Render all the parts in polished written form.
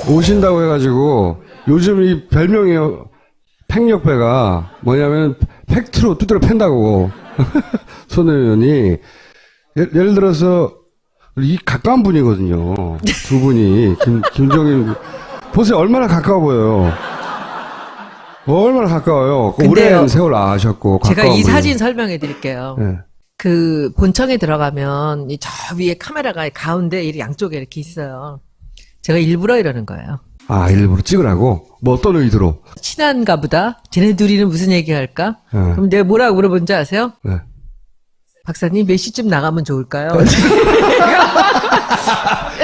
오신다고 해가지고 요즘 이 별명이요. 팩력배가 뭐냐면 팩트로 두드려 팬다고. 손 의원이 예를 들어서 이 가까운 분이거든요. 두 분이 김종인 보세요. 얼마나 가까워 보여요. 얼마나 가까워요. 오랜 세월 아셨고. 제가 이 분이. 사진 설명해 드릴게요. 네. 그 본청에 들어가면 저 위에 카메라가 가운데 양쪽에 이렇게 있어요. 제가 일부러 이러는 거예요. 아, 일부러 찍으라고? 뭐 어떤 의도로? 친한가 보다. 쟤네 둘이는 무슨 얘기할까? 네. 그럼 내가 뭐라고 물어본지 아세요? 네. 박사님 몇 시쯤 나가면 좋을까요?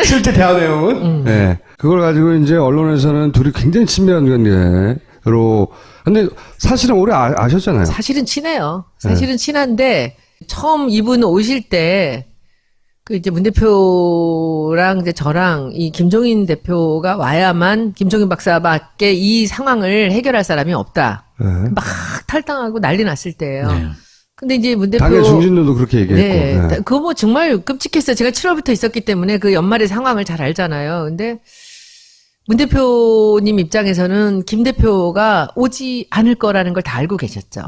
실제 대화 내용은? 네. 그걸 가지고 이제 언론에서는 둘이 굉장히 친밀한 관계로. 근데 사실은 오래 아셨잖아요. 사실은 친해요. 사실은 친한데, 처음 이분 오실 때, 그 이제 문 대표랑 이제 저랑 이 김종인 대표가 와야만 김종인 박사밖에 이 상황을 해결할 사람이 없다. 네. 막 탈당하고 난리 났을 때예요. 네. 근데 이제 문 대표. 당연히 중진들도 그렇게 얘기했고. 네. 네. 그거 뭐 정말 끔찍했어요. 제가 7월부터 있었기 때문에 그 연말의 상황을 잘 알잖아요. 근데 문 대표님 입장에서는 김 대표가 오지 않을 거라는 걸 다 알고 계셨죠.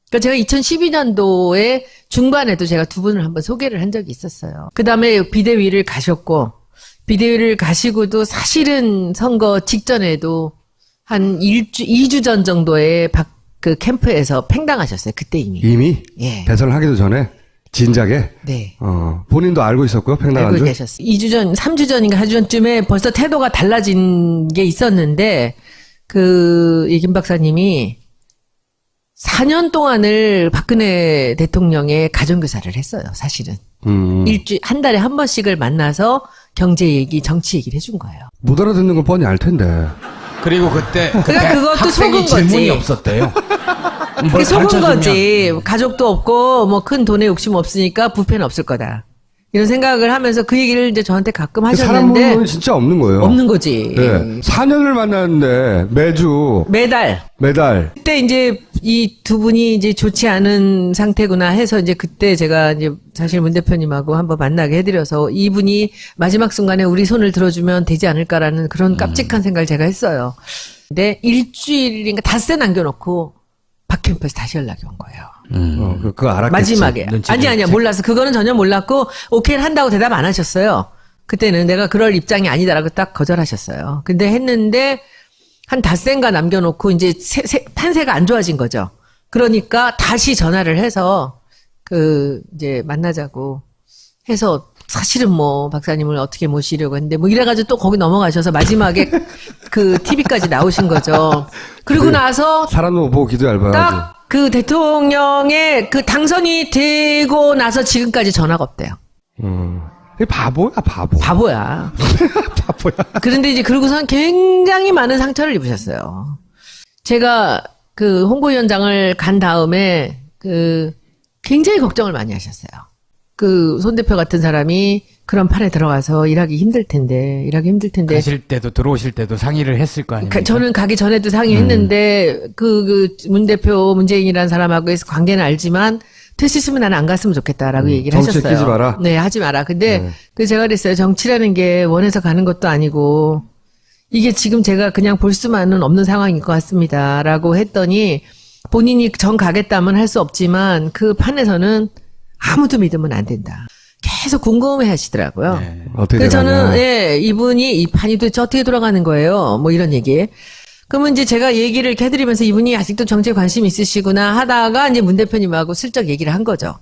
그러니까 제가 2012년도에 중반에도 제가 두 분을 한번 소개를 한 적이 있었어요. 그 다음에 비대위를 가셨고, 비대위를 가시고도 사실은 선거 직전에도 한 2주 전 정도에 그 캠프에서 팽당하셨어요. 그때 이미. 이미? 예. 배설을 하기도 전에? 진작에? 네. 본인도 알고 있었고요, 팽당한 알고 줄? 계셨어요. 2주 전, 3주 전인가 4주 전쯤에 벌써 태도가 달라진 게 있었는데, 이 김 박사님이 4년 동안을 박근혜 대통령의 가정교사를 했어요, 사실은. 한 달에 한 번씩을 만나서 경제 얘기, 정치 얘기를 해준 거예요. 못 알아듣는 건 뻔히 알 텐데. 그리고 그때 그러니까 그것도 속은 거지. 질문이 없었대요. 그게 속은 거지. 가족도 없고, 뭐 큰 돈에 욕심 없으니까 부패는 없을 거다. 이런 생각을 하면서 그 얘기를 이제 저한테 가끔 사람 하셨는데. 보는 진짜 없는 거예요. 없는 거지. 네. 4년을 만났는데 매달. 그때 이제 이 두 분이 이제 좋지 않은 상태구나 해서 이제 그때 제가 이제 사실 문 대표님하고 한번 만나게 해드려서 이분이 마지막 순간에 우리 손을 들어주면 되지 않을까라는 그런 깜찍한 생각을 제가 했어요. 근데 일주일인가 닷새 남겨놓고 박캠프에서 다시 연락이 온 거예요. 그거 알았겠지. 마지막에. 아니야. 몰랐어. 그거는 전혀 몰랐고, 오케이 한다고 대답 안 하셨어요. 그때는 내가 그럴 입장이 아니다라고 딱 거절하셨어요. 근데 했는데, 한 닷새인가 남겨놓고, 이제 판세가 안 좋아진 거죠. 그러니까 다시 전화를 해서, 이제 만나자고 해서, 사실은 뭐, 박사님을 어떻게 모시려고 했는데, 뭐 이래가지고 또 거기 넘어가셔서 마지막에 TV까지 나오신 거죠. 그리고 나서. 사람도 보고 기도 얇아가지고. 딱 그 대통령의 그 당선이 되고 나서 지금까지 전화가 없대요. 바보야, 바보. 바보야. 바보야. 그런데 이제 그러고선 굉장히 많은 상처를 입으셨어요. 제가 그 홍보위원장을 간 다음에 굉장히 걱정을 많이 하셨어요. 손 대표 같은 사람이 그런 판에 들어가서 일하기 힘들 텐데. 가실 때도 들어오실 때도 상의를 했을 거 아닙니까? 저는 가기 전에도 상의했는데, 문 대표, 문재인이라는 사람하고의 관계는 알지만, 될 수 있으면 나는 안 갔으면 좋겠다라고 얘기를 하셨어요. 정치에 끼지 마라? 네, 하지 마라. 근데, 제가 그랬어요. 정치라는 게 원해서 가는 것도 아니고, 이게 지금 제가 그냥 볼 수만은 없는 상황인 것 같습니다. 라고 했더니, 본인이 정 가겠다면 할 수 없지만, 그 판에서는 아무도 믿으면 안 된다. 계속 궁금해 하시더라고요. 네. 어떻게 그래서 되나냐. 저는, 이분이 이 판이 도대체 어떻게 돌아가는 거예요? 뭐 이런 얘기. 그러면 이제 제가 얘기를 이렇게 해드리면서 이분이 아직도 정치에 관심 있으시구나 하다가 이제 문 대표님하고 슬쩍 얘기를 한 거죠.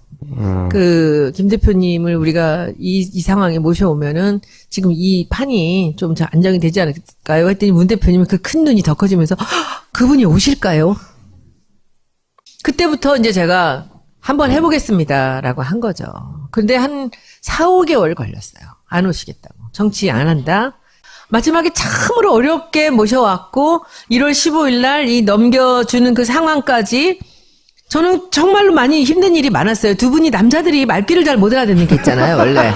김 대표님을 우리가 이 상황에 모셔오면은 지금 이 판이 좀 안정이 되지 않을까요? 했더니 문 대표님은 그 큰 눈이 더 커지면서 그분이 오실까요? 그때부터 이제 제가 한번 해보겠습니다라고 한 거죠. 근데 한 4, 5개월 걸렸어요. 안 오시겠다고. 정치 안 한다. 마지막에 참으로 어렵게 모셔왔고 1월 15일 날 이 넘겨주는 그 상황까지 저는 정말로 많이 힘든 일이 많았어요. 두 분이 남자들이 말귀를 잘 못 알아듣는 게 있잖아요. 원래.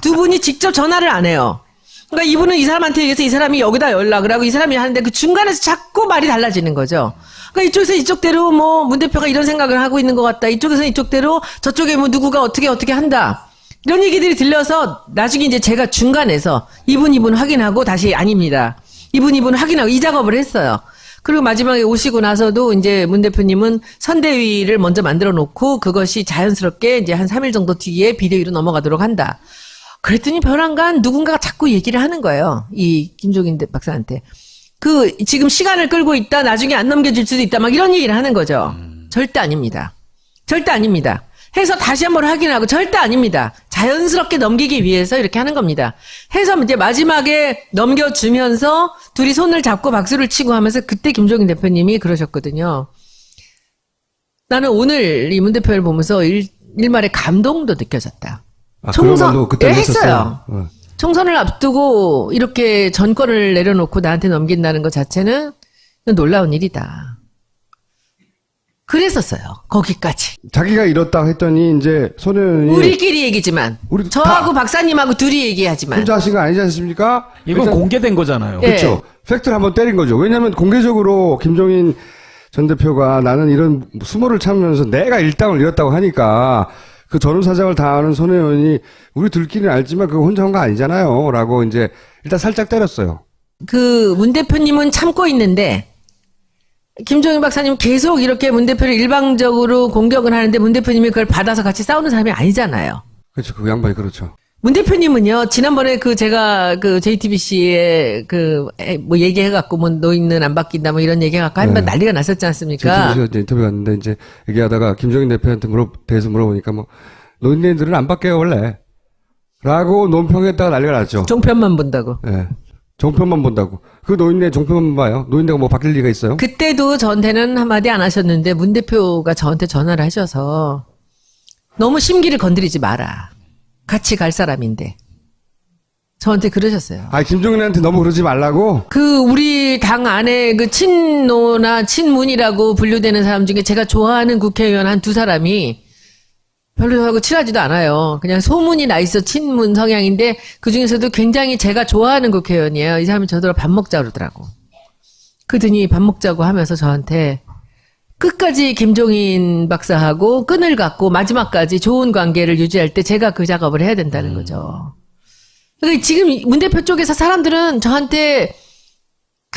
두 분이 직접 전화를 안 해요. 그러니까 이분은 이 사람한테 얘기해서 이 사람이 여기다 연락을 하고 이 사람이 하는데 그 중간에서 자꾸 말이 달라지는 거죠. 그러니까 이쪽에서 이쪽대로 뭐 문 대표가 이런 생각을 하고 있는 것 같다. 이쪽에서 이쪽대로 저쪽에 뭐 누구가 어떻게 한다. 이런 얘기들이 들려서 나중에 이제 제가 중간에서 이분 확인하고 다시 아닙니다. 이분 확인하고 이 작업을 했어요. 그리고 마지막에 오시고 나서도 이제 문 대표님은 선대위를 먼저 만들어 놓고 그것이 자연스럽게 이제 한 3일 정도 뒤에 비대위로 넘어가도록 한다. 그랬더니 벼랑간 누군가가 자꾸 얘기를 하는 거예요. 이 김종인 박사한테. 지금 시간을 끌고 있다. 나중에 안 넘겨줄 수도 있다. 막 이런 얘기를 하는 거죠. 절대 아닙니다. 절대 아닙니다. 해서 다시 한번 확인하고 절대 아닙니다. 자연스럽게 넘기기 위해서 이렇게 하는 겁니다. 해서 이제 마지막에 넘겨주면서 둘이 손을 잡고 박수를 치고 하면서 그때 김종인 대표님이 그러셨거든요. 나는 오늘 이 문 대표를 보면서 일말의 감동도 느껴졌다. 총선 그때 했어요. 총선을 앞두고 이렇게 전권을 내려놓고 나한테 넘긴다는 것 자체는 놀라운 일이다. 그랬었어요. 거기까지. 자기가 이렇다 했더니 이제 손혜원이 우리끼리 얘기지만 저하고 박사님하고 둘이 얘기하지만 혼자 하신 거 아니지 않습니까? 이건 일단, 공개된 거잖아요. 예. 그렇죠. 팩트를 한번 때린 거죠. 왜냐하면 공개적으로 김종인 전 대표가 나는 이런 수모를 참으면서 내가 일당을 잃었다고 하니까 그 전후사정을 다 아는 손혜원이 우리 둘끼리는 알지만 그거 혼자 한 거 아니잖아요. 라고 이제 일단 살짝 때렸어요. 그 문 대표님은 참고 있는데 김종인 박사님 계속 이렇게 문 대표를 일방적으로 공격을 하는데 문 대표님이 그걸 받아서 같이 싸우는 사람이 아니잖아요. 그렇죠. 그 양반이 그렇죠. 문 대표님은요, 지난번에 제가 JTBC에 뭐 얘기해갖고 뭐 노인은 안 바뀐다 뭐 이런 얘기해갖고 한번 난리가 났었지 않습니까? JTBC가 인터뷰 갔는데 이제 얘기하다가 김종인 대표한테 대해서 물어보니까 뭐 노인네들은 안 바뀌어요 원래. 라고 논평했다가 난리가 났죠. 종편만 본다고. 예. 네. 종편만 본다고. 그 노인네 종편만 봐요. 노인네가 뭐 바뀔 리가 있어요? 그때도 저한테는 한마디 안 하셨는데 문 대표가 저한테 전화를 하셔서 너무 심기를 건드리지 마라. 같이 갈 사람인데. 저한테 그러셨어요. 아, 김종인한테 너무 그러지 말라고? 우리 당 안에 친노나 친문이라고 분류되는 사람 중에 제가 좋아하는 국회의원 한 두 사람이 별로 하고 친하지도 않아요. 그냥 소문이 나 있어 친문 성향인데 그 중에서도 굉장히 제가 좋아하는 국회의원이에요. 이 사람이 저더러 밥 먹자 그러더라고. 그러더니 밥 먹자고 하면서 저한테 끝까지 김종인 박사하고 끈을 갖고 마지막까지 좋은 관계를 유지할 때 제가 그 작업을 해야 된다는 거죠. 그러니까 지금 문 대표 쪽에서 사람들은 저한테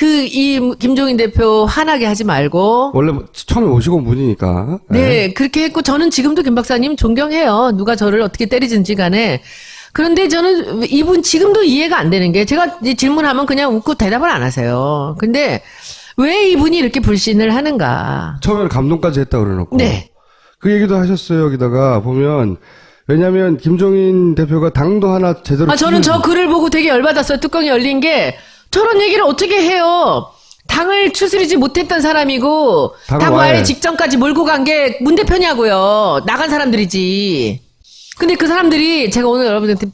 이 김종인 대표 화나게 하지 말고. 원래 처음에 오시고 온 분이니까. 네, 그렇게 했고 저는 지금도 김 박사님 존경해요. 누가 저를 어떻게 때리든지 간에. 그런데 저는 이분 지금도 이해가 안 되는 게 제가 질문하면 그냥 웃고 대답을 안 하세요. 근데 왜 이분이 이렇게 불신을 하는가. 처음에는 감동까지 했다 그러놓고. 네. 그 얘기도 하셨어요. 여기다가 보면. 왜냐면 김종인 대표가 당도 하나 제대로. 저는 저 글을 보고 되게 열받았어요. 뚜껑이 열린 게. 저런 얘기를 어떻게 해요? 당을 추스리지 못했던 사람이고 당 와해 직전까지 몰고 간 게 문 대표냐고요. 나간 사람들이지. 근데 그 사람들이 제가 오늘 여러분한테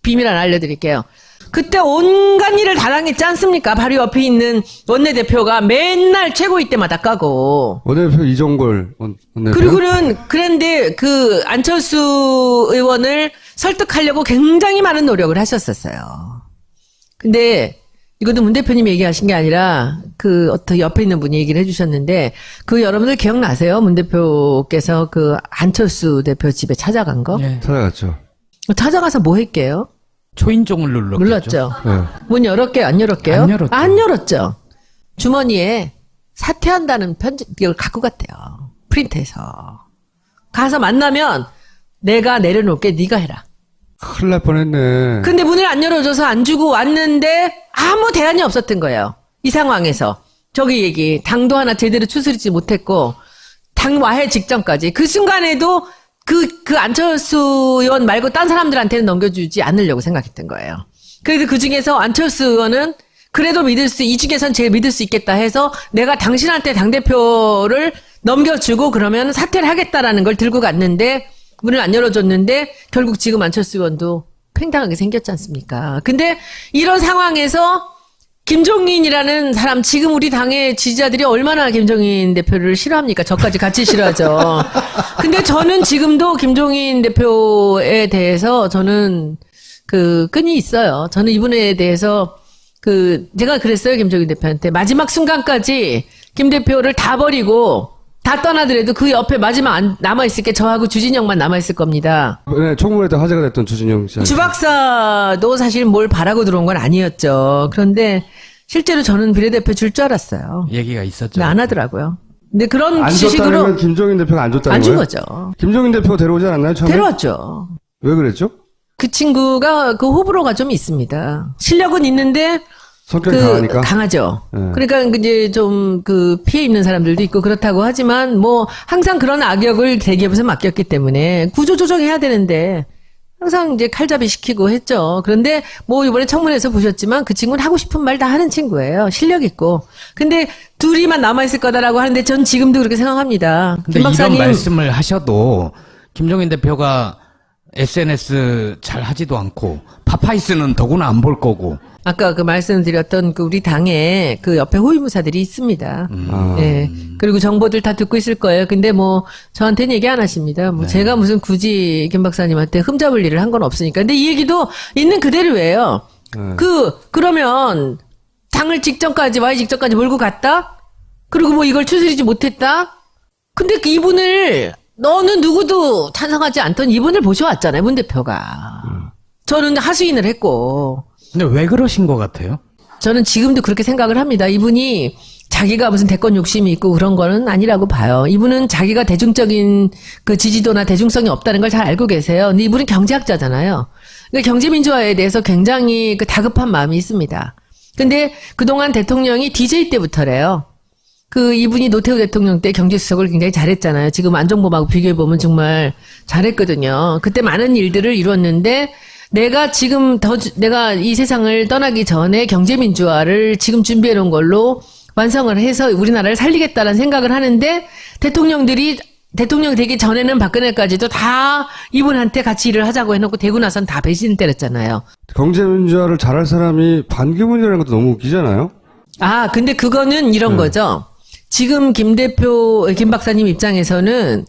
비밀 하나 알려드릴게요. 그때 온갖 일을 다 당했지 않습니까? 바로 옆에 있는 원내대표가 맨날 최고위 때마다 까고. 원내대표 이종걸 원내대표. 그리고는 그런데 안철수 의원을 설득하려고 굉장히 많은 노력을 하셨었어요. 근데 이것도 문 대표님이 얘기하신 게 아니라 어떤 옆에 있는 분이 얘기를 해주셨는데 여러분들 기억나세요? 문 대표께서 안철수 대표 집에 찾아간 거? 네. 찾아갔죠. 찾아가서 뭐 했게요? 초인종을 눌렀죠. 네. 문 열었게요? 안 열었게요? 안 열었죠. 안 열었죠. 주머니에 사퇴한다는 이걸 갖고 갔대요. 프린트해서. 가서 만나면 내가 내려놓을게 네가 해라. 큰일 날 뻔했네. 근데 문을 안 열어줘서 안 주고 왔는데 아무 대안이 없었던 거예요. 이 상황에서. 당도 하나 제대로 추스리지 못했고 당 와해 직전까지. 그 순간에도 안철수 의원 말고 딴 사람들한테는 넘겨주지 않으려고 생각했던 거예요. 그래서 그 중에서 안철수 의원은 그래도 이 중에선 제일 믿을 수 있겠다 해서 내가 당신한테 당대표를 넘겨주고 그러면 사퇴를 하겠다라는 걸 들고 갔는데 문을 안 열어줬는데 결국 지금 안철수 의원도 팽당하게 생겼지 않습니까? 근데 이런 상황에서 김종인이라는 사람, 지금 우리 당의 지지자들이 얼마나 김종인 대표를 싫어합니까? 저까지 같이 싫어하죠. 근데 저는 지금도 김종인 대표에 대해서 저는 끈이 있어요. 저는 이분에 대해서 제가 그랬어요. 김종인 대표한테. 마지막 순간까지 김 대표를 다 다 떠나더라도 그 옆에 마지막 남아있을 게 저하고 주진영만 남아있을 겁니다. 네, 청문회 때 화제가 됐던 주진영 씨. 주 박사도 사실 뭘 바라고 들어온 건 아니었죠. 그런데 실제로 저는 비례대표 줄 줄 알았어요. 얘기가 있었죠. 근데 안 하더라고요. 근데 그런 안 식으로 줬다는 건 김종인 대표가 안 줬다는 안 준 거예요? 거죠. 김종인 대표가 데려오지 않았나요? 처음에? 데려왔죠. 왜 그랬죠? 그 친구가 그 호불호가 좀 있습니다. 실력은 있는데 성격이 강하니까. 강하죠. 네. 그러니까 이제 좀 그 피해 있는 사람들도 있고 그렇다고 하지만 뭐 항상 그런 악역을 대기업에서 맡겼기 때문에 구조조정해야 되는데 항상 이제 칼잡이 시키고 했죠. 그런데 뭐 이번에 청문회에서 보셨지만 그 친구는 하고 싶은 말 다 하는 친구예요. 실력 있고. 근데 둘이만 남아있을 거다라고 하는데 전 지금도 그렇게 생각합니다. 근데 김 박사님. 이런 말씀을 하셔도 김종인 대표가 SNS 잘 하지도 않고 파파이스는 더구나 안 볼 거고. 아까 그 말씀드렸던 그 우리 당에 그 옆에 호위무사들이 있습니다. 예. 그리고 정보들 다 듣고 있을 거예요. 근데 뭐 저한테는 얘기 안 하십니다. 뭐 제가 무슨 굳이 김 박사님한테 흠잡을 일을 한 건 없으니까. 근데 이 얘기도 있는 그대로예요. 그러면 당을 직전까지 와이 직전까지 몰고 갔다? 그리고 뭐 이걸 추스리지 못했다? 근데 그 이분을 너는 누구도 찬성하지 않던 이분을 모셔왔잖아요. 문 대표가. 저는 하수인을 했고. 근데 왜 그러신 것 같아요? 저는 지금도 그렇게 생각을 합니다. 이분이 자기가 무슨 대권 욕심이 있고 그런 거는 아니라고 봐요. 이분은 자기가 대중적인 그 지지도나 대중성이 없다는 걸 잘 알고 계세요. 근데 이분은 경제학자잖아요. 그러니까 경제민주화에 대해서 굉장히 그 다급한 마음이 있습니다. 근데 그동안 대통령이 DJ 때부터래요. 그 이분이 노태우 대통령 때 경제수석을 굉장히 잘했잖아요. 지금 안종범하고 비교해보면 정말 잘했거든요. 그때 많은 일들을 이뤘는데 내가 이 세상을 떠나기 전에 경제민주화를 지금 준비해놓은 걸로 완성을 해서 우리나라를 살리겠다는 생각을 하는데 대통령 되기 전에는 박근혜까지도 다 이분한테 같이 일을 하자고 해놓고 되고 나선 다 배신을 때렸잖아요. 경제민주화를 잘할 사람이 반기문이라는 것도 너무 웃기잖아요. 아, 근데 그거는 이런 거죠. 지금 김 박사님 입장에서는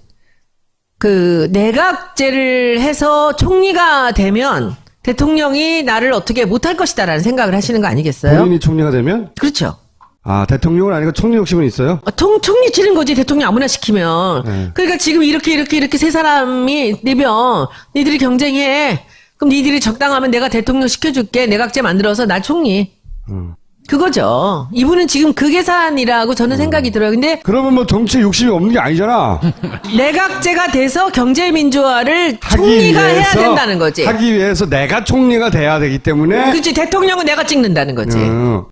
그 내각제를 해서 총리가 되면 대통령이 나를 어떻게 못할 것이다라는 생각을 하시는 거 아니겠어요? 본인이 총리가 되면? 그렇죠. 아, 대통령은 아니고 총리 욕심은 있어요? 총리 치는 거지 대통령 아무나 시키면. 그러니까 지금 이렇게 세 사람이 되면 니들이 경쟁해. 그럼 니들이 적당하면 내가 대통령 시켜줄게. 내각제 만들어서 나 총리. 그거죠. 이분은 지금 그 계산이라고 저는 생각이 들어요. 근데 그러면 뭐 정치에 욕심이 없는 게 아니잖아. 내각제가 돼서 경제민주화를 총리가 해야 된다는 거지. 하기 위해서 내가 총리가 돼야 되기 때문에. 그렇지. 대통령은 내가 찍는다는 거지.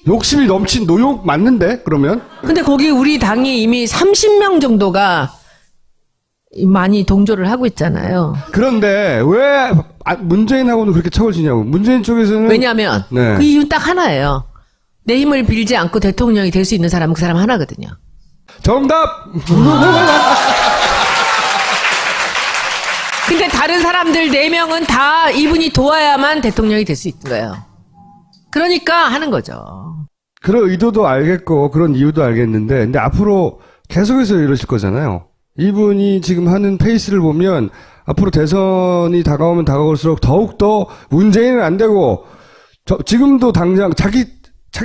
욕심이 넘친 노욕 맞는데 그러면? 근데 거기 우리 당이 이미 30명 정도가 많이 동조를 하고 있잖아요. 그런데 왜 문재인하고는 그렇게 척을 지냐고. 문재인 쪽에서는. 왜냐하면 네. 그 이유는 딱 하나예요. 내 힘을 빌지 않고 대통령이 될 수 있는 사람은 그 사람 하나거든요. 정답! 근데 다른 사람들 4명은 다 이분이 도와야만 대통령이 될 수 있는 거예요. 그러니까 하는 거죠. 그런 의도도 알겠고 그런 이유도 알겠는데 근데 앞으로 계속해서 이러실 거잖아요. 이분이 지금 하는 페이스를 보면 앞으로 대선이 다가오면 다가올수록 더욱더 문재인은 안 되고 지금도 당장 자기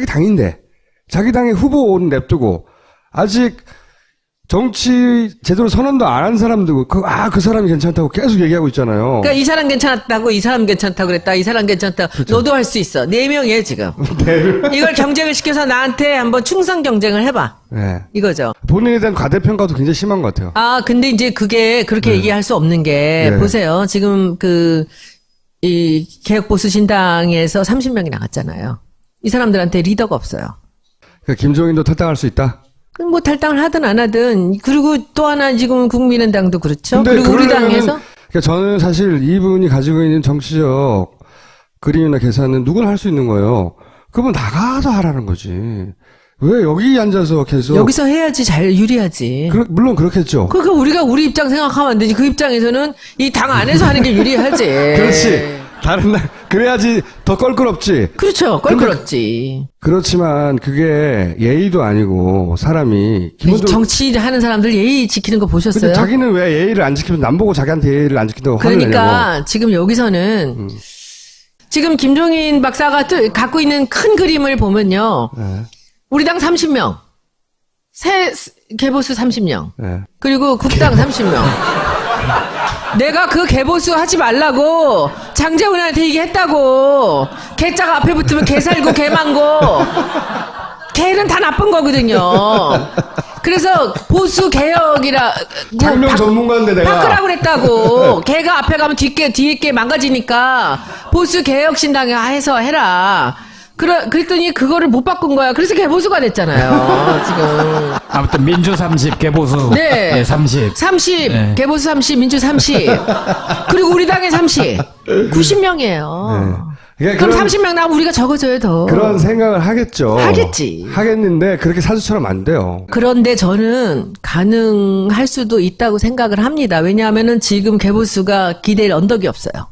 당인데 자기 당의 후보는 냅두고 아직 정치 제대로 선언도 안 한 사람도 그 사람이 괜찮다고 계속 얘기하고 있잖아요. 그러니까 이 사람 괜찮다고 이 사람 괜찮다고 그랬다. 이 사람 괜찮다. 그렇죠. 너도 할 수 있어. 4명이에요 지금. 이걸 경쟁을 시켜서 나한테 한번 충성 경쟁을 해봐. 네. 이거죠. 본인에 대한 과대평가도 굉장히 심한 것 같아요. 아 근데 이제 그게 그렇게 얘기할 수 없는 게 보세요. 지금 이 개혁보수신당에서 30명이 나갔잖아요. 이 사람들한테 리더가 없어요. 그러니까 김종인도 탈당할 수 있다? 그럼 뭐 탈당을 하든 안 하든. 그리고 또 하나 지금 국민의당도 그렇죠. 근데 그리고 우리 그러려면은 당에서. 그러니까 저는 사실 이분이 가지고 있는 정치적 그림이나 계산은 누구나 할 수 있는 거예요. 그러면 나가서 하라는 거지. 왜 여기 앉아서 계속. 여기서 해야지 잘 유리하지. 물론 그렇겠죠. 그러니까 우리가 우리 입장 생각하면 안 되지. 그 입장에서는 이 당 안에서 하는 게 유리하지. 그렇지. 다른 날 그래야지 더 껄끄럽지. 그렇죠. 껄끄럽지. 그렇지만 그게 예의도 아니고 사람이 기본적으로 정치하는 사람들 예의 지키는 거 보셨어요? 근데 자기는 왜 예의를 안 지키면 남 보고 자기한테 예의를 안 지킨다고 화를 내냐고. 그러니까 지금 여기서는 지금 김종인 박사가 갖고 있는 큰 그림을 보면요. 네. 우리 당 30명. 개보수 30명. 네. 그리고 국당 30명. 내가 그 개보수 하지 말라고 장재훈한테 얘기했다고. 개자가 앞에 붙으면 개 살고 개 망고. 개는 다 나쁜 거거든요. 그래서 보수 개혁이라 장명 전문가인데 내가 바꾸라고 그랬다고. 개가 앞에 가면 뒤에 게 망가지니까 보수 개혁 신당에 해서 해라. 그랬더니 그거를 못 바꾼 거야. 그래서 개보수가 됐잖아요. 지금. 아무튼 민주 30, 개보수 네. 30. 30, 네. 개보수 30, 민주 30. 그리고 우리 당에 30. 90명이에요. 그러니까 그럼 그런- 30명 나오면 우리가 적어줘야 더. 그런 생각을 하겠죠. 하겠지. 하겠는데 그렇게 사주처럼 안 돼요. 그런데 저는 가능할 수도 있다고 생각을 합니다. 왜냐하면은 지금 개보수가 기댈 언덕이 없어요.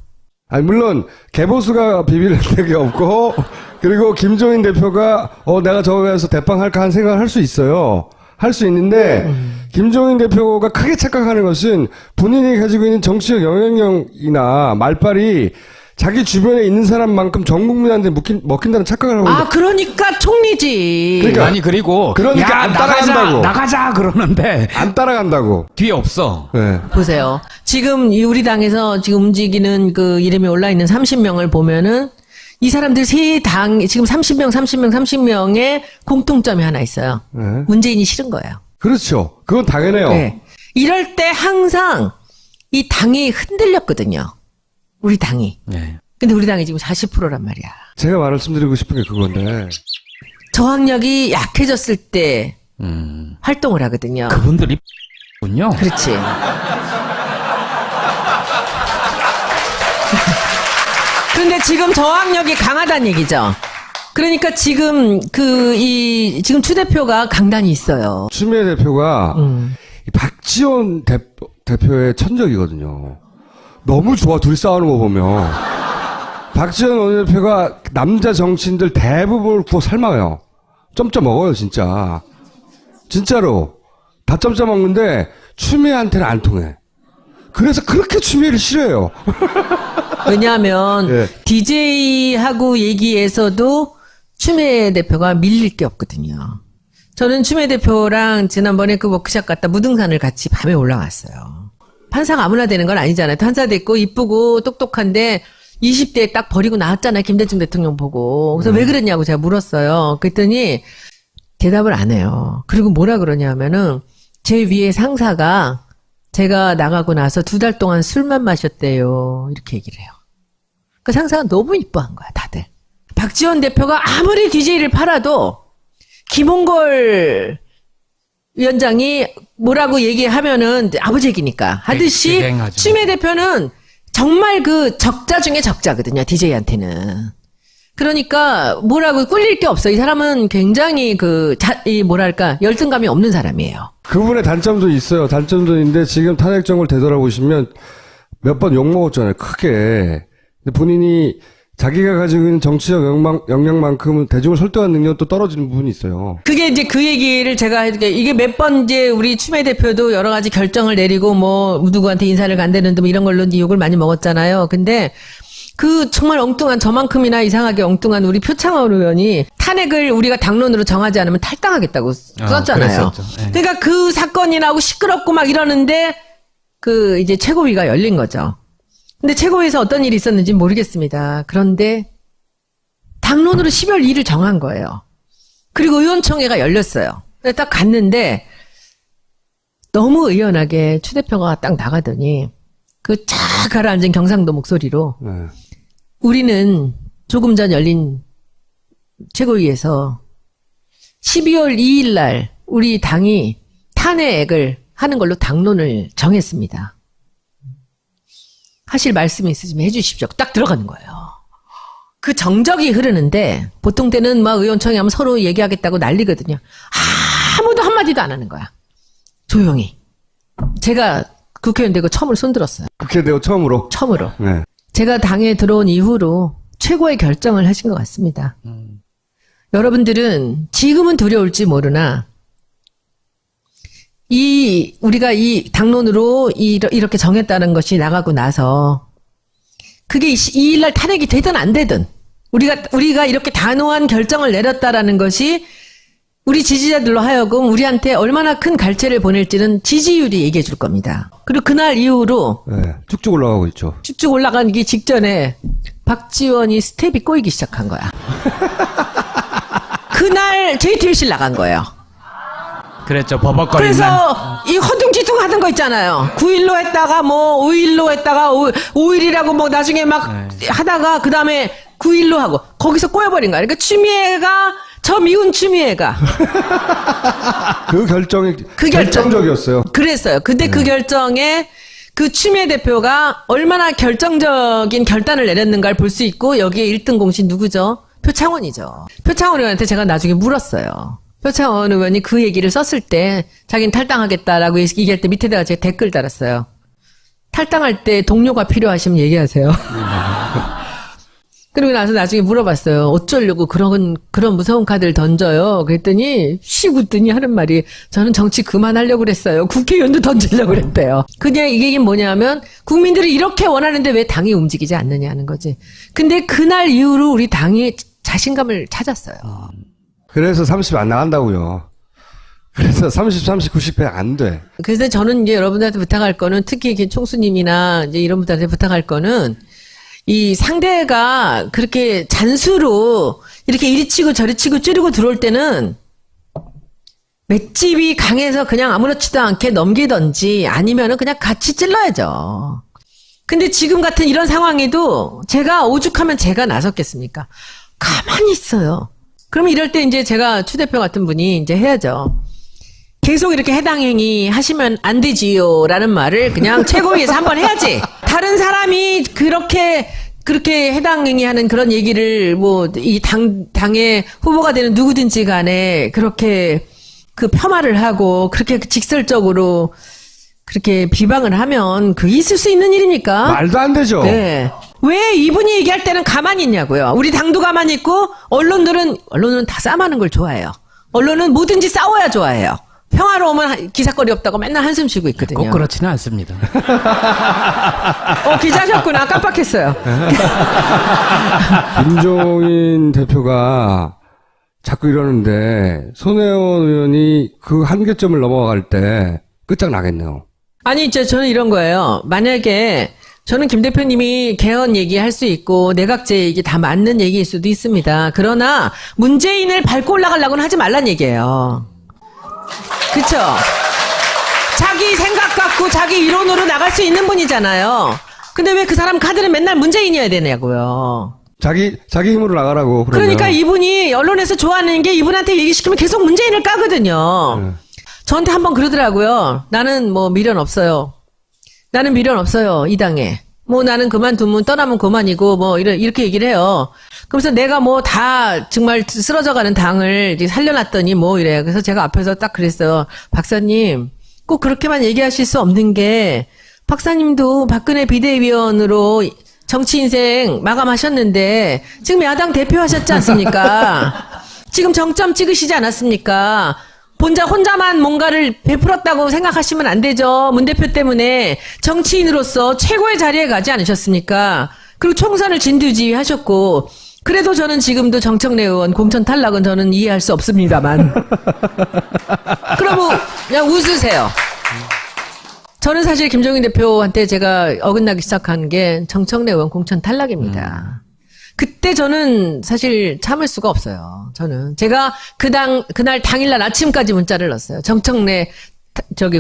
아니 물론 개보수가 비빌 적이 없고 그리고 김종인 대표가 내가 저거 가서 대빵할까 하는 생각을 할 수 있어요. 할 수 있는데 김종인 대표가 크게 착각하는 것은 본인이 가지고 있는 정치적 영향력이나 말빨이 자기 주변에 있는 사람만큼 전 국민한테 먹힌다는 착각을 하고 있는데 그러니까 총리지. 그러니까 아니 그리고 그러니까 야, 안 따라간다고. 나가자 그러는데 안 따라간다고. 뒤에 없어. 네. 보세요. 지금 이 우리 당에서 지금 움직이는 그 이름이 올라 있는 30명을 보면은 이 사람들 세 당 지금 30명의 공통점이 하나 있어요. 네. 문재인이 싫은 거예요. 그렇죠. 그건 당연해요. 네. 이럴 때 항상 이 당이 흔들렸거든요. 우리 당이. 네. 근데 우리 당이 지금 40%란 말이야. 제가 말씀드리고 싶은 게 그건데 저항력이 약해졌을 때 활동을 하거든요. 그분들이 군요. 그렇지. 근데 지금 저항력이 강하다는 얘기죠. 그러니까 지금 지금 추 대표가 강단이 있어요. 추미애 대표가 이 박지원 대표의 천적이거든요. 너무 좋아 둘이 싸우는 거 보면 박지원 원내대표가 남자 정치인들 대부분을 구워 삶아요. 점점 먹어요 진짜. 진짜로 다 점점 먹는데 추미애한테는 안 통해. 그래서 그렇게 추미애를 싫어해요. 왜냐하면 예. DJ하고 얘기에서도 추미애 대표가 밀릴 게 없거든요. 저는 추미애 대표랑 지난번에 그 워크숍 갔다 무등산을 같이 밤에 올라갔어요. 판사가 아무나 되는 건 아니잖아요. 판사 됐고 이쁘고 똑똑한데 20대에 딱 버리고 나왔잖아요. 김대중 대통령 보고. 그래서 왜 그랬냐고 제가 물었어요. 그랬더니 대답을 안 해요. 그리고 뭐라 그러냐면은 제 위에 상사가 제가 나가고 나서 2달 동안 술만 마셨대요. 이렇게 얘기를 해요. 그 상사가 너무 이뻐한 거야, 다들. 박지원 대표가 아무리 DJ를 팔아도 김홍걸 위원장이 뭐라고 얘기하면은 아버지 얘기니까 하듯이 대행하죠. 추미애 대표는 정말 그 적자 중에 적자거든요, DJ한테는. 그러니까 뭐라고 꿀릴 게 없어. 이 사람은 굉장히 뭐랄까 열등감이 없는 사람이에요. 그분의 단점도 있어요. 단점도 있는데 지금 탄핵 정을 되돌아보시면 몇 번 욕먹었잖아요. 크게. 근데 본인이 자기가 가지고 있는 정치적 역량만큼은 대중을 설득하는 능력도 떨어지는 부분이 있어요. 그게 이제 그 얘기를 제가 해드릴게요. 이게 몇 번 이제 우리 추미애 대표도 여러 가지 결정을 내리고 뭐 누구한테 인사를 간다는 뭐 이런 걸로 이제 욕을 많이 먹었잖아요. 근데 그 정말 엉뚱한 저만큼이나 이상하게 엉뚱한 우리 표창원 의원이 탄핵을 우리가 당론으로 정하지 않으면 탈당하겠다고 썼잖아요. 그랬었죠. 네. 그러니까 그 사건이 나고 시끄럽고 막 이러는데 그 이제 최고위가 열린 거죠. 근데 최고위에서 어떤 일이 있었는지 모르겠습니다. 그런데 당론으로 12월 2일 정한 거예요. 그리고 의원총회가 열렸어요. 딱 갔는데 너무 의연하게 추 대표가 딱 나가더니 그 쫙 가라앉은 경상도 목소리로 네. 우리는 조금 전 열린 최고위에서 12월 2일 날 우리 당이 탄핵을 하는 걸로 당론을 정했습니다. 하실 말씀이 있으시면 해주십시오. 딱 들어가는 거예요. 그 정적이 흐르는데 보통 때는 막 의원총회 하면 서로 얘기하겠다고 난리거든요. 아무도 한마디도 안 하는 거야. 조용히. 제가 국회의원 되고 처음으로 손들었어요. 국회 되고 처음으로. 처음으로. 네. 제가 당에 들어온 이후로 최고의 결정을 하신 것 같습니다. 여러분들은 지금은 두려울지 모르나 우리가 이 당론으로 이렇게 정했다는 것이 나가고 나서 그게 2일날 탄핵이 되든 안 되든 우리가 이렇게 단호한 결정을 내렸다라는 것이 우리 지지자들로 하여금 우리한테 얼마나 큰 갈채를 보낼지는 지지율이 얘기해 줄 겁니다. 그리고 그날 이후로 네, 쭉쭉 올라가고 있죠. 쭉쭉 올라가기 직전에 박지원이 스텝이 꼬이기 시작한 거야. 그날 JTBC 나간 거예요. 그랬죠. 버벅거리는. 그래서 이 허둥지둥 하던 거 있잖아요. 9일로 했다가 뭐 5일로 했다가 5일이라고 뭐 나중에 막 하다가 그 다음에 9일로 하고 거기서 꼬여버린 거야. 그러니까 추미애가 저 미운 추미애가 그 결정이 그 결정. 결정적이었어요. 그랬어요. 근데 그 결정에 그 추미애 대표가 얼마나 결정적인 결단을 내렸는가를 볼 수 있고 여기에 1등 공신 누구죠? 표창원이죠. 표창원 의원한테 제가 나중에 물었어요. 표창원 의원이 그 얘기를 썼을 때 자기는 탈당하겠다라고 얘기할 때 밑에다가 제가 댓글 달았어요. 탈당할 때 동료가 필요하시면 얘기하세요. 그리고 나서 나중에 물어봤어요. 어쩌려고 그런 무서운 카드를 던져요. 그랬더니 씩 웃더니 하는 말이 저는 정치 그만하려고 그랬어요. 국회의원도 던지려고 그랬대요. 그냥 이 얘기는 뭐냐면 국민들이 이렇게 원하는데 왜 당이 움직이지 않느냐는 거지. 근데 그날 이후로 우리 당이 자신감을 찾았어요. 그래서 30 안 나간다고요. 그래서 30, 90배 안 돼. 그래서 저는 이제 여러분들한테 부탁할 거는 특히 이렇게 총수님이나 이제 이런 분들한테 부탁할 거는 이 상대가 그렇게 잔수로 이렇게 이리 치고 저리 치고 찌르고 들어올 때는 맷집이 강해서 그냥 아무렇지도 않게 넘기던지 아니면은 그냥 같이 찔러야죠. 근데 지금 같은 이런 상황에도 제가 오죽하면 제가 나섰겠습니까? 가만히 있어요. 그러면 이럴 때 이제 제가 추 대표 같은 분이 이제 해야죠. 계속 이렇게 해당 행위 하시면 안 되지요. 라는 말을 그냥 최고위에서 한번 해야지. 다른 사람이 그렇게 해당 행위 하는 그런 얘기를 뭐, 이 당의 후보가 되는 누구든지 간에 그렇게 그 폄하를 하고 그렇게 직설적으로 그렇게 비방을 하면 그게 있을 수 있는 일입니까? 말도 안 되죠. 네. 왜 이분이 얘기할 때는 가만히 있냐고요. 우리 당도 가만히 있고 언론은 다 싸움하는 걸 좋아해요. 언론은 뭐든지 싸워야 좋아해요. 평화로우면 기사거리 없다고 맨날 한숨 쉬고 있거든요. 꼭 그렇지는 않습니다. 기자셨구나. 깜빡했어요. 김종인 대표가 자꾸 이러는데 손혜원 의원이 그 한계점을 넘어갈 때 끝장나겠네요. 아니, 저는 이런 거예요. 만약에 저는 김 대표님이 개헌 얘기할 수 있고 내각제 얘기 다 맞는 얘기일 수도 있습니다. 그러나 문재인을 밟고 올라가려고는 하지 말란 얘기예요. 그쵸? 자기 생각 갖고 자기 이론으로 나갈 수 있는 분이잖아요. 근데 왜 그 사람 카드는 맨날 문재인이어야 되냐고요. 자기 힘으로 나가라고. 그러면. 그러니까 이분이 언론에서 좋아하는 게 이분한테 얘기시키면 계속 문재인을 까거든요. 저한테 한번 그러더라고요. 나는 뭐 미련 없어요. 나는 미련 없어요. 이 당에. 뭐 나는 그만두면 떠나면 그만이고 뭐 이렇게 얘기를 해요. 그래서 내가 뭐 다 정말 쓰러져가는 당을 이제 살려놨더니 뭐 이래요. 그래서 제가 앞에서 딱 그랬어요. 박사님 꼭 그렇게만 얘기하실 수 없는 게 박사님도 박근혜 비대위원으로 정치 인생 마감하셨는데 지금 야당 대표하셨지 않습니까? 지금 정점 찍으시지 않았습니까? 혼자만 뭔가를 베풀었다고 생각하시면 안 되죠. 문 대표 때문에 정치인으로서 최고의 자리에 가지 않으셨습니까? 그리고 총선을 진두지휘하셨고 그래도 저는 지금도 정청래 의원 공천 탈락은 저는 이해할 수 없습니다만 그러면 그냥 웃으세요. 저는 사실 김종인 대표한테 제가 어긋나기 시작한 게 정청래 의원 공천 탈락입니다. 그때 저는 사실 참을 수가 없어요. 저는 제가 그날 당일날 아침까지 문자를 넣었어요. 정청래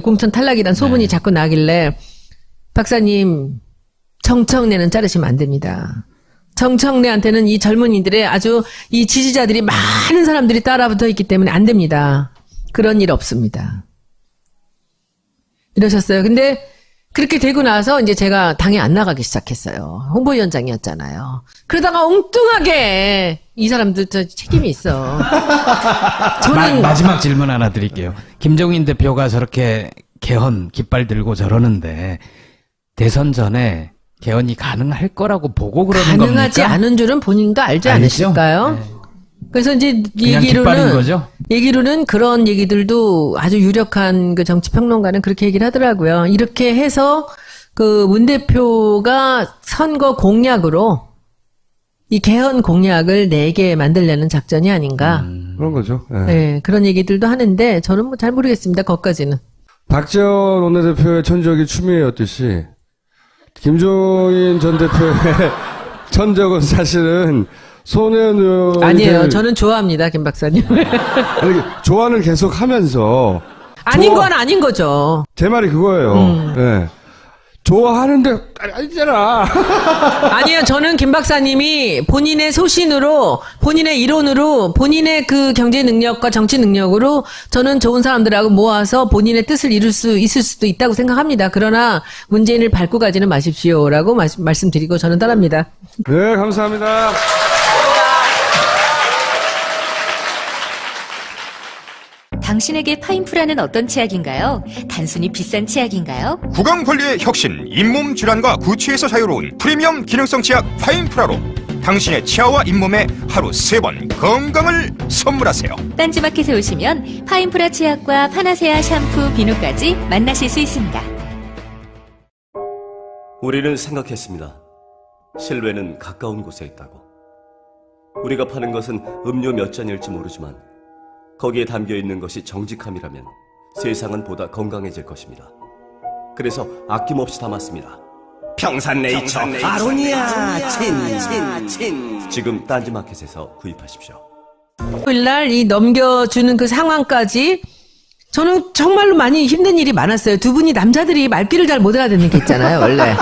공천 탈락이란 소문이 자꾸 나길래 박사님 정청래는 자르시면 안 됩니다. 정청래한테는 이 젊은이들의 아주 이 지지자들이 많은 사람들이 따라붙어 있기 때문에 안 됩니다. 그런 일 없습니다. 이러셨어요. 근데 그렇게 되고 나서 이제 제가 당에 안 나가기 시작했어요. 홍보위원장이었잖아요. 그러다가 엉뚱하게 이 사람도 저 책임이 있어. 저는 마지막 질문 하나 드릴게요. 김종인 대표가 저렇게 개헌 깃발 들고 저러는데 대선 전에 개헌이 가능할 거라고 보고 그러는 겁니까? 가능하지 않은 줄은 본인도 알지 않으실까요? 네. 그래서 이제 그냥 깃발인 거죠? 얘기로는 그런 얘기들도 아주 유력한 그 정치평론가는 그렇게 얘기를 하더라고요. 이렇게 해서 그 문 대표가 선거 공약으로 이 개헌 공약을 4개 만들려는 작전이 아닌가. 그런 거죠. 예. 네, 그런 얘기들도 하는데 저는 뭐 잘 모르겠습니다. 거기까지는. 박지원 원내대표의 천적이 추미애였듯이 김종인 전 대표의 천적은 사실은 손혜원 의원이 아니에요. 저는 좋아합니다, 김 박사님. 아니, 좋아는 계속 하면서 아닌 건 아닌 거죠. 제 말이 그거예요. 예. 좋아하는데 아니잖아. 아니요, 저는 김 박사님이 본인의 소신으로, 본인의 이론으로, 본인의 그 경제 능력과 정치 능력으로 저는 좋은 사람들하고 모아서 본인의 뜻을 이룰 수 있을 수도 있다고 생각합니다. 그러나 문재인을 밟고 가지는 마십시오라고 말씀드리고 저는 떠납니다. 네, 감사합니다. 당신에게 파인프라는 어떤 치약인가요? 단순히 비싼 치약인가요? 구강관리의 혁신, 잇몸 질환과 구취에서 자유로운 프리미엄 기능성 치약 파인프라로 당신의 치아와 잇몸에 하루 3번 건강을 선물하세요. 딴지마켓에 오시면 파인프라 치약과 파나세아 샴푸, 비누까지 만나실 수 있습니다. 우리는 생각했습니다. 실외는 가까운 곳에 있다고. 우리가 파는 것은 음료 몇 잔일지 모르지만 거기에 담겨있는 것이 정직함이라면 세상은 보다 건강해질 것입니다. 그래서 아낌없이 담았습니다. 평산네이처 아로니아 친. 지금 딴지마켓에서 구입하십시오. 토요일날 이 넘겨주는 그 상황까지 저는 정말로 많이 힘든 일이 많았어요. 두 분이 남자들이 말귀를 잘 못 알아듣는 게 있잖아요, 원래.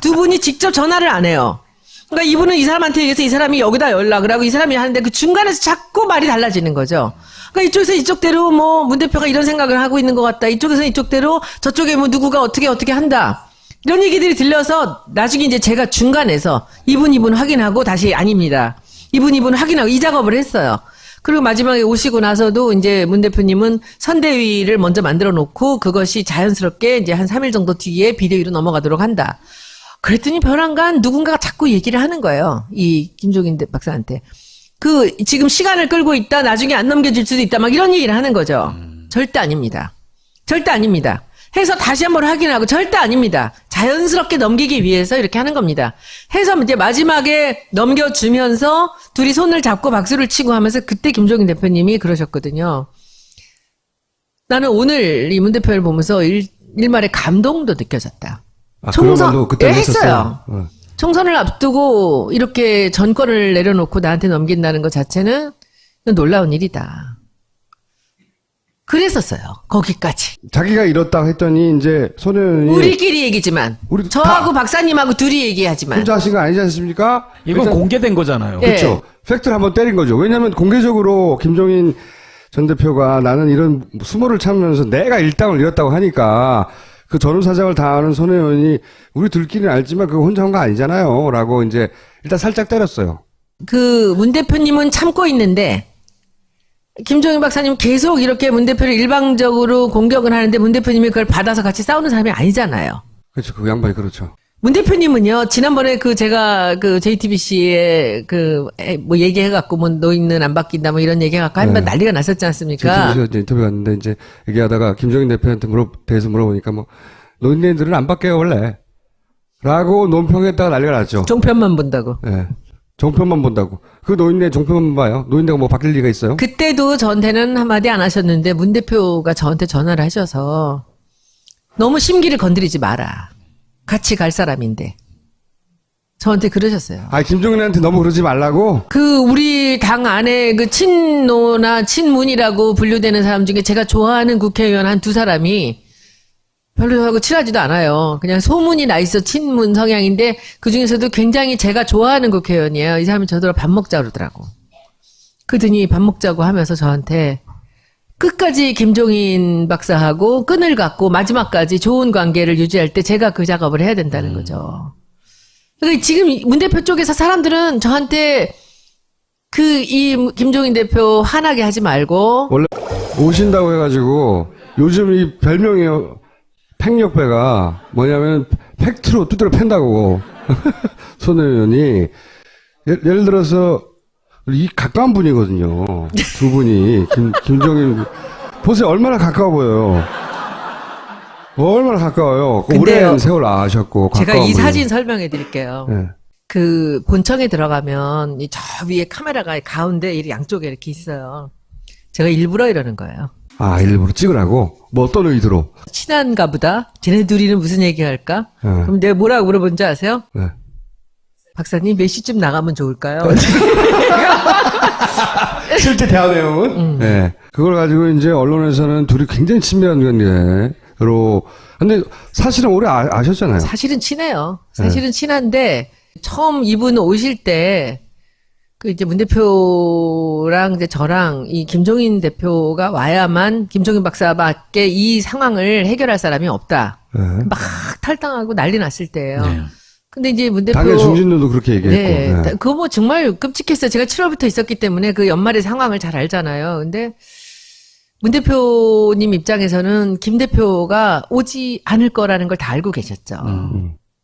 두 분이 직접 전화를 안 해요. 그러니까 이분은 이 사람한테 얘기해서 이 사람이 여기다 연락을 하고 이 사람이 하는데 그 중간에서 자꾸 말이 달라지는 거죠. 그러니까 이쪽에서 이쪽대로 뭐 문 대표가 이런 생각을 하고 있는 것 같다. 이쪽에서 이쪽대로 저쪽에 뭐 누구가 어떻게 한다. 이런 얘기들이 들려서 나중에 이제 제가 중간에서 이분 확인하고 다시 아닙니다. 이분 확인하고 이 작업을 했어요. 그리고 마지막에 오시고 나서도 이제 문 대표님은 선대위를 먼저 만들어 놓고 그것이 자연스럽게 이제 한 3일 정도 뒤에 비대위로 넘어가도록 한다. 그랬더니 변한간 누군가가 자꾸 얘기를 하는 거예요. 이 김종인 박사한테. 지금 시간을 끌고 있다. 나중에 안 넘겨질 수도 있다. 막 이런 얘기를 하는 거죠. 절대 아닙니다. 절대 아닙니다. 해서 다시 한번 확인하고 절대 아닙니다. 자연스럽게 넘기기 위해서 이렇게 하는 겁니다. 해서 이제 마지막에 넘겨주면서 둘이 손을 잡고 박수를 치고 하면서 그때 김종인 대표님이 그러셨거든요. 나는 오늘 이 문 대표를 보면서 일말의 감동도 느껴졌다. 총선 그때 했어요. 총선을 앞두고 이렇게 전권을 내려놓고 나한테 넘긴다는 것 자체는 놀라운 일이다. 그랬었어요. 거기까지. 자기가 이렇다고 했더니 이제 손혜원이 우리끼리 얘기지만 저하고 박사님하고 둘이 얘기하지만 혼자 하신 거 아니지 않습니까? 이건 일단, 공개된 거잖아요. 예. 그렇죠. 팩트를 한번 때린 거죠. 왜냐하면 공개적으로 김종인 전 대표가 나는 이런 수모를 참으면서 내가 일당을 잃었다고 하니까 그 전후사정을 다 아는 손혜원이 우리 둘끼리는 알지만 그거 혼자 한 거 아니잖아요. 라고 이제 일단 살짝 때렸어요. 그 문 대표님은 참고 있는데 김종인 박사님 계속 이렇게 문 대표를 일방적으로 공격을 하는데 문 대표님이 그걸 받아서 같이 싸우는 사람이 아니잖아요. 그렇죠. 그 양반이 그렇죠. 문 대표님은요, 지난번에 제가 JTBC에 뭐 얘기해갖고 뭐 노인은 안 바뀐다 뭐 이런 얘기해갖고 한번 난리가 났었지 않습니까? JTBC에서 인터뷰 갔는데 이제 얘기하다가 김종인 대표한테 대해서 물어보니까 뭐 노인네들은 안 바뀌어요 원래. 라고 논평했다가 난리가 났죠. 종편만 본다고. 예. 종편만 본다고. 그 노인네 종편만 봐요. 노인네가 뭐 바뀔 리가 있어요? 그때도 저한테는 한마디 안 하셨는데 문 대표가 저한테 전화를 하셔서 너무 심기를 건드리지 마라. 같이 갈 사람인데. 저한테 그러셨어요. 아, 김종인한테 너무 그러지 말라고? 우리 당 안에 친노나 친문이라고 분류되는 사람 중에 제가 좋아하는 국회의원 한 두 사람이 별로 하고 친하지도 않아요. 그냥 소문이 나 있어 친문 성향인데 그 중에서도 굉장히 제가 좋아하는 국회의원이에요. 이 사람이 저더러 밥 먹자 그러더라고. 그러더니 밥 먹자고 하면서 저한테 끝까지 김종인 박사하고 끈을 갖고 마지막까지 좋은 관계를 유지할 때 제가 그 작업을 해야 된다는 거죠. 그러니까 지금 문 대표 쪽에서 사람들은 저한테 이 김종인 대표 화나게 하지 말고 원래 오신다고 해가지고 요즘 이 별명이에요. 팩력배가 뭐냐면 팩트로 두드려 팬다고. 손혜원이 예를 들어서 이 가까운 분이거든요. 두 분이 김종인 보세요. 얼마나 가까워 보여요. 얼마나 가까워요. 근데요, 오랜 세월 아셨고 제가 가까운 이 분이. 사진 설명해 드릴게요. 네. 그 본청에 들어가면 저 위에 카메라가 가운데 이 양쪽에 이렇게 있어요. 제가 일부러 이러는 거예요. 아, 일부러 찍으라고? 뭐 어떤 의도로? 친한가 보다. 쟤네 둘이는 무슨 얘기할까? 네. 그럼 내가 뭐라고 물어본지 아세요? 네. 박사님 몇 시쯤 나가면 좋을까요? 실제 대화 내용은? 네. 그걸 가지고 이제 언론에서는 둘이 굉장히 친밀한 관계로. 근데 사실은 오래 아셨잖아요. 사실은 친해요. 사실은 친한데 처음 이분 오실 때 그 이제 문 대표랑 이제 저랑 이 김종인 대표가 와야만 김종인 박사밖에 이 상황을 해결할 사람이 없다. 네. 막 탈당하고 난리 났을 때예요. 네. 근데 이제 문 대표 당연히 중진들도 그렇게 얘기했고. 네. 네. 그거 뭐 정말 끔찍했어요. 제가 7월부터 있었기 때문에 그 연말의 상황을 잘 알잖아요. 근데 문 대표님 입장에서는 김 대표가 오지 않을 거라는 걸 다 알고 계셨죠.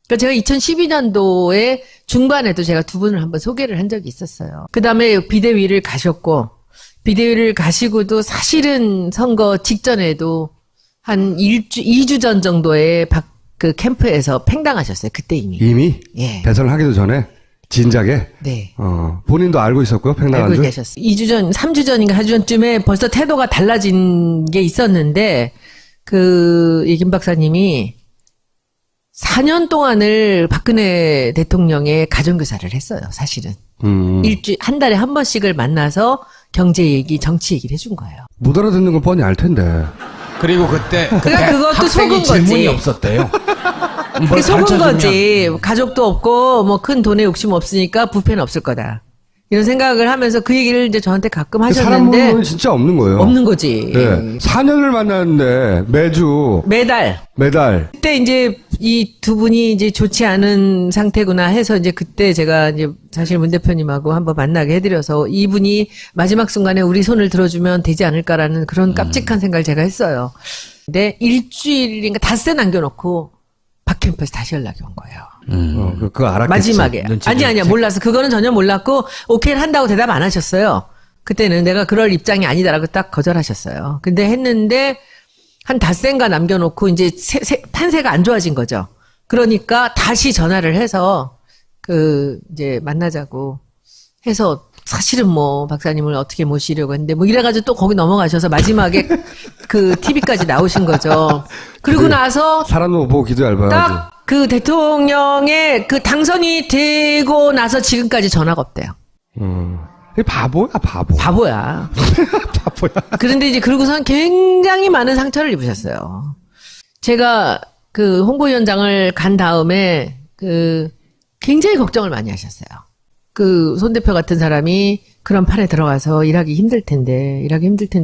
그러니까 제가 2012년도에 중반에도 제가 두 분을 한번 소개를 한 적이 있었어요. 그 다음에 비대위를 가셨고, 비대위를 가시고도 사실은 선거 직전에도 한 2주 전 정도에 그 캠프에서 팽당하셨어요. 그때 이미. 이미? 예. 대선을 하기도 전에? 진작에? 네. 본인도 알고 있었고요, 팽당한 알고 줄? 계셨어요. 2주 전, 3주 전인가 4주 전쯤에 벌써 태도가 달라진 게 있었는데, 이 김 박사님이 4년 동안을 박근혜 대통령의 가정교사를 했어요, 사실은. 한 달에 한 번씩을 만나서 경제 얘기, 정치 얘기를 해준 거예요. 못 알아듣는 건 뻔히 알 텐데. 그리고 그때 그러니까 그것도 학생이 속은 질문이 거지. 없었대요. 그게 뭘 속은 가르쳐주면- 거지. 가족도 없고, 뭐 큰 돈에 욕심 없으니까 부패는 없을 거다. 이런 생각을 하면서 그 얘기를 이제 저한테 가끔 사람 하셨는데, 물건이 진짜 없는 거예요. 없는 거지. 네. 4년을 만났는데, 매주, 매달. 그때 이제 이 두 분이 이제 좋지 않은 상태구나 해서 이제 그때 제가 이제 사실 문 대표님하고 한번 만나게 해드려서 이분이 마지막 순간에 우리 손을 들어주면 되지 않을까라는 그런 깜찍한 생각을 제가 했어요. 근데 일주일인가 닷새 남겨놓고 박캠프에서 다시 연락이 온 거예요. 그거 알았겠지. 마지막에. 눈치를 아니야. 몰랐어. 그거는 전혀 몰랐고, 오케이를 한다고 대답 안 하셨어요. 그때는 내가 그럴 입장이 아니다라고 딱 거절하셨어요. 근데 했는데, 한 닷새인가 남겨놓고, 이제 판세가 안 좋아진 거죠. 그러니까 다시 전화를 해서, 이제 만나자고 해서, 사실은 뭐, 박사님을 어떻게 모시려고 했는데, 뭐 이래가지고 또 거기 넘어가셔서 마지막에 TV까지 나오신 거죠. 그리고 나서, 사람도 못 보고 기도 얇아가지고. 딱 그 대통령의 그 당선이 되고 나서 지금까지 전화가 없대요. 이 바보야, 바보. 바보야. 바보야. 그런데 이제 그러고선 굉장히 많은 상처를 입으셨어요. 제가 그 홍보위원장을 간 다음에 굉장히 걱정을 많이 하셨어요. 손 대표 같은 사람이 그런 판에 들어가서 일하기 힘들 텐데.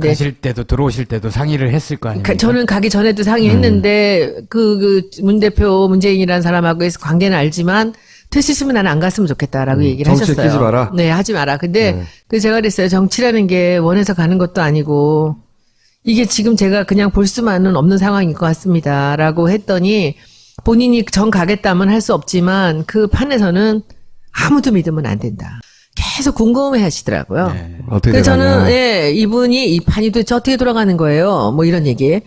가실 때도 들어오실 때도 상의를 했을 거 아닙니까? 저는 가기 전에도 상의했는데 문 대표 문재인이라는 사람하고의 관계는 알지만 될 수 있으면 나는 안 갔으면 좋겠다라고 얘기를 정치에 하셨어요. 끼지 마라. 네, 하지 마라. 근데 네. 그래서 제가 그랬어요. 정치라는 게 원해서 가는 것도 아니고 이게 지금 제가 그냥 볼 수만은 없는 상황인 것 같습니다라고 했더니 본인이 정 가겠다면 할 수 없지만 그 판에서는 아무도 믿으면 안 된다. 계속 궁금해 하시더라고요. 네. 어떻게 그래서 되냐. 저는, 이분이 이 판이 도대체 어떻게 돌아가는 거예요? 뭐 이런 얘기.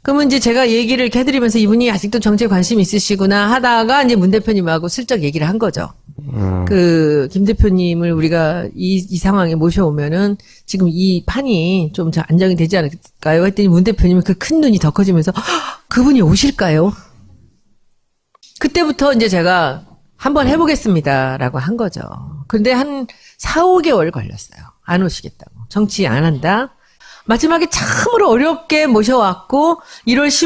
그러면 이제 제가 얘기를 이렇게 해드리면서 이분이 아직도 정치에 관심 있으시구나 하다가 이제 문 대표님하고 슬쩍 얘기를 한 거죠. 김 대표님을 우리가 이 상황에 모셔오면은 지금 이 판이 좀 안정이 되지 않을까요? 했더니 문 대표님이 그 큰 눈이 더 커지면서 그분이 오실까요? 그때부터 이제 제가 한번 해보겠습니다라고 한 거죠. 근데 한 4, 5개월 걸렸어요. 안 오시겠다고. 정치 안 한다. 마지막에 참으로 어렵게 모셔왔고 1월 10일